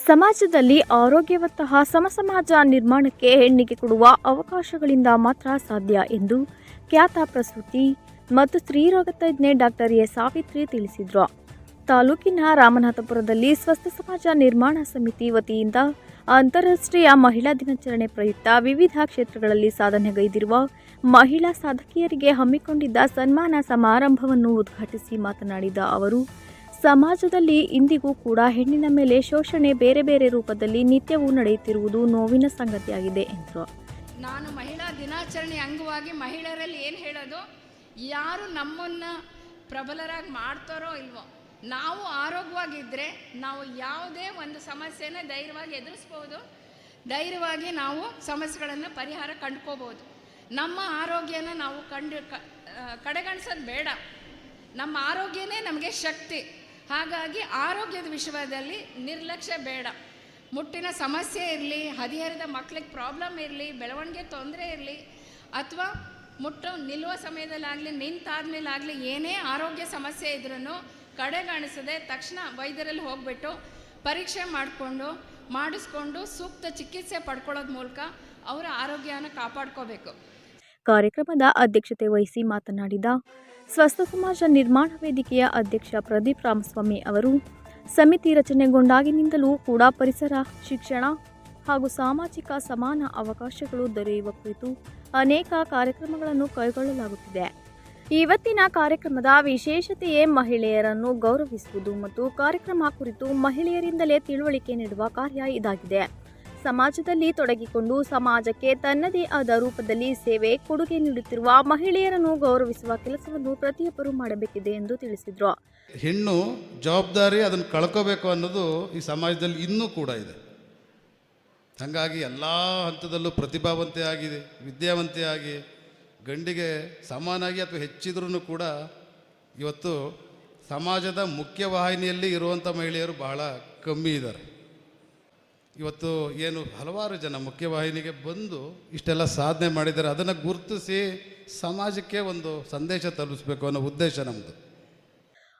ಸಮಾಜದಲ್ಲಿ ಆರೋಗ್ಯವಂತಹ ಸಮಸಮಾಜ ನಿರ್ಮಾಣಕ್ಕೆ ಹೆಣ್ಣಿಗೆ ಕೊಡುವ ಅವಕಾಶಗಳಿಂದ ಮಾತ್ರ ಸಾಧ್ಯ ಎಂದು ಖ್ಯಾತ ಪ್ರಸೂತಿ ಮತ್ತು ಸ್ತ್ರೀರೋಗ ತಜ್ಞೆ ಡಾಕ್ಟರ್ ಎಸ್ ಸಾವಿತ್ರಿ ತಿಳಿಸಿದರು. ತಾಲೂಕಿನ ರಾಮನಾಥಪುರದಲ್ಲಿ ಸ್ವಸ್ಥ ಸಮಾಜ ನಿರ್ಮಾಣ ಸಮಿತಿ ವತಿಯಿಂದ ಅಂತಾರಾಷ್ಟ್ರೀಯ ಮಹಿಳಾ ದಿನಾಚರಣೆ ಪ್ರಯುಕ್ತ ವಿವಿಧ ಕ್ಷೇತ್ರಗಳಲ್ಲಿ ಸಾಧನೆಗೈದಿರುವ ಮಹಿಳಾ ಸಾಧಕಿಯರಿಗೆ ಹಮ್ಮಿಕೊಂಡಿದ್ದ ಸನ್ಮಾನ ಸಮಾರಂಭವನ್ನು ಉದ್ಘಾಟಿಸಿ ಮಾತನಾಡಿದ ಅವರು, ಸಮಾಜದಲ್ಲಿ ಇಂದಿಗೂ ಕೂಡ ಹೆಣ್ಣಿನ ಮೇಲೆ ಶೋಷಣೆ ಬೇರೆ ಬೇರೆ ರೂಪದಲ್ಲಿ ನಿತ್ಯವೂ ನಡೆಯುತ್ತಿರುವುದು ನೋವಿನ ಸಂಗತಿಯಾಗಿದೆ ಎಂದರು. ನಾನು ಮಹಿಳಾ ದಿನಾಚರಣೆ ಅಂಗವಾಗಿ ಮಹಿಳೆಯರಲ್ಲಿ ಏನು ಹೇಳೋದು, ಯಾರು ನಮ್ಮನ್ನು ಪ್ರಬಲರಾಗಿ ಮಾಡ್ತಾರೋ ಇಲ್ವೋ, ನಾವು ಆರೋಗ್ಯವಾಗಿದ್ದರೆ ನಾವು ಯಾವುದೇ ಒಂದು ಸಮಸ್ಯೆನ ಧೈರ್ಯವಾಗಿ ಎದುರಿಸ್ಬೋದು, ಧೈರ್ಯವಾಗಿ ನಾವು ಸಮಸ್ಯೆಗಳನ್ನು ಪರಿಹಾರ ಕಂಡ್ಕೋಬೋದು. ನಮ್ಮ ಆರೋಗ್ಯನ ನಾವು ಕಡೆಗಣಿಸೋದು ಬೇಡ. ನಮ್ಮ ಆರೋಗ್ಯನೇ ನಮಗೆ ಶಕ್ತಿ. ಹಾಗಾಗಿ ಆರೋಗ್ಯದ ವಿಷಯದಲ್ಲಿ ನಿರ್ಲಕ್ಷ್ಯ ಬೇಡ. ಮುಟ್ಟಿನ ಸಮಸ್ಯೆ ಇರಲಿ, ಹದಿಹರೆಯದ ಮಕ್ಕಳಿಗೆ ಪ್ರಾಬ್ಲಮ್ ಇರಲಿ, ಬೆಳವಣಿಗೆ ತೊಂದರೆ ಇರಲಿ, ಅಥವಾ ನಿಲ್ಲುವ ಸಮಯದಲ್ಲಾಗಲಿ ನಿಂತಾದ್ಮೇಲಾಗಲಿ ಏನೇ ಆರೋಗ್ಯ ಸಮಸ್ಯೆ ಇದ್ರೂ ಕಡೆಗಣಿಸದೆ ತಕ್ಷಣ ವೈದ್ಯರಲ್ಲಿ ಹೋಗ್ಬಿಟ್ಟು ಪರೀಕ್ಷೆ ಮಾಡಿಸ್ಕೊಂಡು ಸೂಕ್ತ ಚಿಕಿತ್ಸೆ ಪಡ್ಕೊಳ್ಳೋದ್ ಮೂಲಕ ಅವರ ಆರೋಗ್ಯನ ಕಾಪಾಡ್ಕೋಬೇಕು. ಕಾರ್ಯಕ್ರಮದ ಅಧ್ಯಕ್ಷತೆ ವಹಿಸಿ ಮಾತನಾಡಿದ ಸ್ವಸ್ಥ ಸಮಾಜ ನಿರ್ಮಾಣ ವೇದಿಕೆಯ ಅಧ್ಯಕ್ಷ ಪ್ರದೀಪ್ ರಾಮಸ್ವಾಮಿ ಅವರು, ಸಮಿತಿ ರಚನೆಗೊಂಡಾಗಿನಿಂದಲೂ ಕೂಡ ಪರಿಸರ, ಶಿಕ್ಷಣ ಹಾಗೂ ಸಾಮಾಜಿಕ ಸಮಾನ ಅವಕಾಶಗಳು ದೊರೆಯುವ ಕುರಿತು ಅನೇಕ ಕಾರ್ಯಕ್ರಮಗಳನ್ನು ಕೈಗೊಳ್ಳಲಾಗುತ್ತಿದೆ. ಇವತ್ತಿನ ಕಾರ್ಯಕ್ರಮದ ವಿಶೇಷತೆಯೇ ಮಹಿಳೆಯರನ್ನು ಗೌರವಿಸುವುದು ಮತ್ತು ಕಾರ್ಯಕ್ರಮ ಕುರಿತು ಮಹಿಳೆಯರಿಂದಲೇ ತಿಳುವಳಿಕೆ ನೀಡುವ ಕಾರ್ಯ ಇದಾಗಿದೆ. ಸಮಾಜದಲ್ಲಿ ತೊಡಗಿಕೊಂಡು ಸಮಾಜಕ್ಕೆ ತನ್ನದೇ ಆದ ರೂಪದಲ್ಲಿ ಸೇವೆ ಕೊಡುಗೆ ನೀಡುತ್ತಿರುವ ಮಹಿಳೆಯರನ್ನು ಗೌರವಿಸುವ ಕೆಲಸವನ್ನು ಪ್ರತಿಯೊಬ್ಬರೂ ಮಾಡಬೇಕಿದೆ ಎಂದು ತಿಳಿಸಿದರು. ಹೆಣ್ಣು ಜವಾಬ್ದಾರಿ ಅದನ್ನು ಕಳ್ಕೋಬೇಕು ಅನ್ನೋದು ಈ ಸಮಾಜದಲ್ಲಿ ಇನ್ನೂ ಕೂಡ ಇದೆ. ಹಾಗಾಗಿ ಎಲ್ಲ ಹಂತದಲ್ಲೂ ಪ್ರತಿಭಾವಂತೆ ಆಗಿದೆ, ವಿದ್ಯಾವಂತೆ ಆಗಿ ಗಂಡಿಗೆ ಸಮಾನಾಗಿ ಅಥವಾ ಹೆಚ್ಚಿದ್ರೂ ಕೂಡ ಇವತ್ತು ಸಮಾಜದ ಮುಖ್ಯವಾಹಿನಿಯಲ್ಲಿ ಇರುವಂಥ ಮಹಿಳೆಯರು ಬಹಳ ಕಮ್ಮಿ ಇದ್ದಾರೆ. ಇವತ್ತು ಏನು ಹಲವಾರು ಜನ ಮುಖ್ಯವಾಹಿನಿಗೆ ಬಂದು ಇಷ್ಟೆಲ್ಲ ಸಾಧನೆ ಮಾಡಿದ್ದಾರೆ, ಅದನ್ನು ಗುರುತಿಸಿ ಸಮಾಜಕ್ಕೆ ಒಂದು ಸಂದೇಶ ತಲುಪಿಸಬೇಕು ಅನ್ನೋ ಉದ್ದೇಶ ನಮ್ಮದು.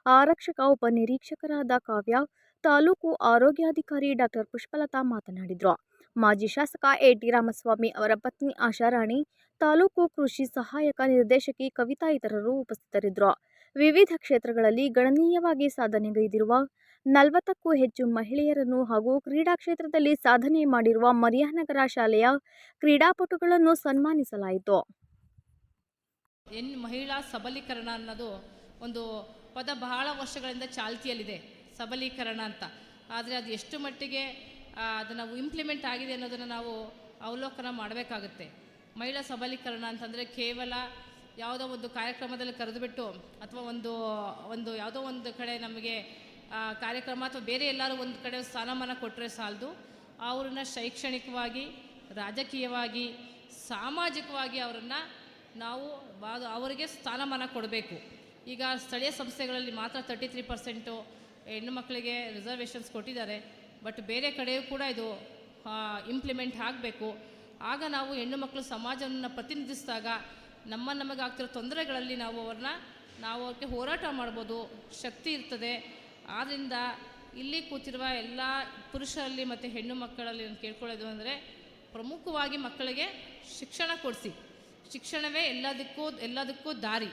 ಆರಕ್ಷಕ ಉಪನಿರೀಕ್ಷಕರಾದ ಕಾವ್ಯ, ತಾಲೂಕು ಆರೋಗ್ಯಾಧಿಕಾರಿ ಡಾಕ್ಟರ್ ಪುಷ್ಪಲತಾ ಮಾತನಾಡಿದರು. ಮಾಜಿ ಶಾಸಕ ಎ.ಟಿ. ರಾಮಸ್ವಾಮಿ ಅವರ ಪತ್ನಿ ಆಶಾರಾಣಿ, ತಾಲೂಕು ಕೃಷಿ ಸಹಾಯಕ ನಿರ್ದೇಶಕಿ ಕವಿತಾ ಇತರರು ಉಪಸ್ಥಿತರಿದ್ದರು. ವಿವಿಧ ಕ್ಷೇತ್ರಗಳಲ್ಲಿ ಗಣನೀಯವಾಗಿ ಸಾಧನೆಗೈದಿರುವ 40ಕ್ಕೂ ಹೆಚ್ಚು ಮಹಿಳೆಯರನ್ನು ಹಾಗೂ ಕ್ರೀಡಾ ಕ್ಷೇತ್ರದಲ್ಲಿ ಸಾಧನೆ ಮಾಡಿರುವ ಮರಿಯಾನಗರ ಶಾಲೆಯ ಕ್ರೀಡಾಪಟುಗಳನ್ನು ಸನ್ಮಾನಿಸಲಾಯಿತು. ಮಹಿಳಾ ಸಬಲೀಕರಣ ಅನ್ನೋದು ಒಂದು ಪದ ಬಹಳ ವರ್ಷಗಳಿಂದ ಚಾಲ್ತಿಯಲ್ಲಿದೆ, ಸಬಲೀಕರಣ ಅಂತ. ಆದರೆ ಅದು ಎಷ್ಟು ಮಟ್ಟಿಗೆ ಅದನ್ನು ಇಂಪ್ಲಿಮೆಂಟ್ ಆಗಿದೆ ಅನ್ನೋದನ್ನು ನಾವು ಅವಲೋಕನ ಮಾಡಬೇಕಾಗುತ್ತೆ. ಮಹಿಳಾ ಸಬಲೀಕರಣ ಅಂತಂದರೆ ಕೇವಲ ಯಾವುದೋ ಒಂದು ಕಾರ್ಯಕ್ರಮದಲ್ಲಿ ಕರೆದುಬಿಟ್ಟು ಅಥವಾ ಒಂದು ಯಾವುದೋ ಒಂದು ಕಡೆ ನಮಗೆ ಕಾರ್ಯಕ್ರಮ ಅಥವಾ ಬೇರೆ ಎಲ್ಲರೂ ಒಂದು ಕಡೆ ಸ್ಥಾನಮಾನ ಕೊಟ್ಟರೆ ಸಾಲದು. ಅವ್ರನ್ನ ಶೈಕ್ಷಣಿಕವಾಗಿ, ರಾಜಕೀಯವಾಗಿ, ಸಾಮಾಜಿಕವಾಗಿ ಅವರನ್ನು ನಾವು ಅವರಿಗೆ ಸ್ಥಾನಮಾನ ಕೊಡಬೇಕು. ಈಗ ಸ್ಥಳೀಯ ಸಂಸ್ಥೆಗಳಲ್ಲಿ ಮಾತ್ರ 33% ಹೆಣ್ಣು ಮಕ್ಕಳಿಗೆ ರಿಸರ್ವೇಷನ್ಸ್ ಕೊಟ್ಟಿದ್ದಾರೆ. ಬಟ್ ಬೇರೆ ಕಡೆಯೂ ಕೂಡ ಇದು ಇಂಪ್ಲಿಮೆಂಟ್ ಆಗಬೇಕು. ಆಗ ನಾವು ಹೆಣ್ಣು ಮಕ್ಕಳು ಸಮಾಜವನ್ನು ಪ್ರತಿನಿಧಿಸಿದಾಗ ನಮಗಾಗ್ತಿರೋ ತೊಂದರೆಗಳಲ್ಲಿ ನಾವು ಅವ್ರಿಗೆ ಹೋರಾಟ ಮಾಡ್ಬೋದು, ಶಕ್ತಿ ಇರ್ತದೆ. ಆದ್ದರಿಂದ ಇಲ್ಲಿ ಕೂತಿರುವ ಎಲ್ಲ ಪುರುಷರಲ್ಲಿ ಮತ್ತು ಹೆಣ್ಣು ಮಕ್ಕಳಲ್ಲಿ ನಾನು ಕೇಳ್ಕೊಳ್ಳೋದು ಅಂದರೆ, ಪ್ರಮುಖವಾಗಿ ಮಕ್ಕಳಿಗೆ ಶಿಕ್ಷಣ ಕೊಡಿಸಿ. ಶಿಕ್ಷಣವೇ ಎಲ್ಲದಕ್ಕೂ ದಾರಿ.